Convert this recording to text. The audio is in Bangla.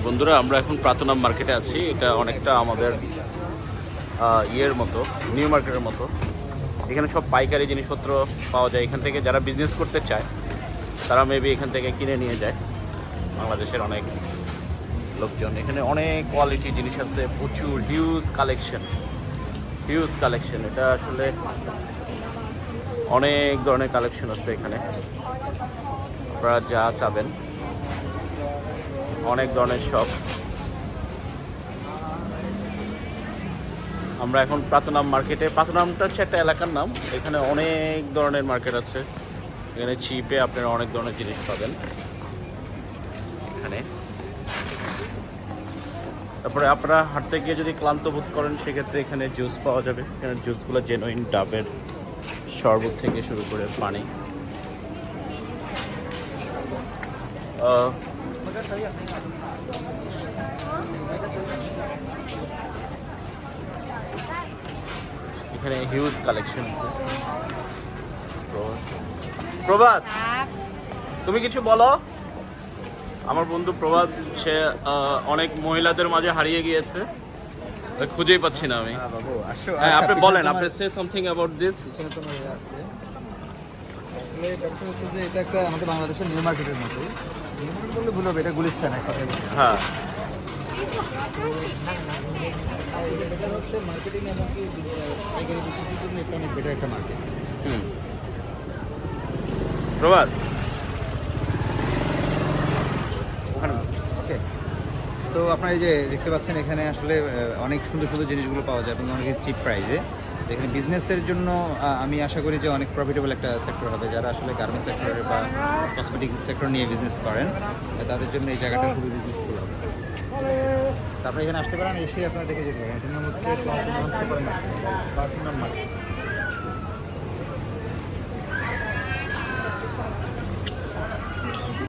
বন্ধুরা, আমরা এখন প্রাতনাম মার্কেটে আছি। এটা অনেকটা আমাদের ইয়ের মতো, নিউ মার্কেটের মতো। এখানে সব পাইকারি জিনিসপত্র পাওয়া যায়। এখান থেকে যারা বিজনেস করতে চায় তারা মেবি এখান থেকে কিনে নিয়ে যায়। বাংলাদেশের অনেক লোকজন, এখানে অনেক কোয়ালিটি জিনিস আছে, প্রচুর হিউজ কালেকশন। এটা আসলে অনেক ধরনের কালেকশন আছে এখানে, আপনারা যা চাবেন, অনেক ধরনের শপ। আমরা এখন প্রাতনাম মার্কেটে। প্রাতনামটা হচ্ছে একটা এলাকার নাম। এখানে অনেক ধরনের মার্কেট আছে। এখানে চিপে আপনারা অনেক ধরনের জিনিস পাবেন এখানে। তারপরে আপনারা হাঁটতে গিয়ে যদি ক্লান্ত বোধ করেন, সেক্ষেত্রে এখানে জুস পাওয়া যাবে। এখানে জুসগুলো জেনুইন, ডাবের শরবত থেকে শুরু করে পানি। এখানে হিউজ কালেকশন আছে। প্রভাত, তুমি কিছু বলো। আমার বন্ধু প্রভাত, সে অনেক মহিলাদের মাঝে হারিয়ে গিয়েছে, খুঁজেই পাচ্ছি না আমি। হ্যাঁ, আপনি বলেন, আপনি সে সামথিং অ্যাবাউট দিস। এটা একটা আমাদের বাংলাদেশের নিউ মার্কেটের মতো। নিউ মার্কেট বললে ভুল হবে, এটা গুলিস্তান একটা। হ্যাঁ, এটা হচ্ছে মার্কেটিং, এমনকি পাইকারি বিক্রির জন্য এটা অনেক বেটার একটা মার্কেট। প্রভাত ওখানে। ওকে, তো আপনারা এই যে দেখতে পাচ্ছেন, এখানে আসলে অনেক সুন্দর সুন্দর জিনিসগুলো পাওয়া যায় এবং অনেক চিপ প্রাইসে। এখানে বিজনেসের জন্য আমি আশা করি যে অনেক প্রফিটেবল একটা সেক্টর হবে। যারা আসলে গার্মেন্টস সেক্টরে বা কসমেটিক সেক্টর নিয়ে বিজনেস করেন, তাদের জন্য এই জায়গাটা খুবই বিজনেসফুল হবে। তারপরে এখানে আসতে পারেন, এসে আপনারা দেখে যেতে পারেন। এটার নাম হচ্ছে প্লাটিনাম সুপার মার্কেট, প্লাটিনাম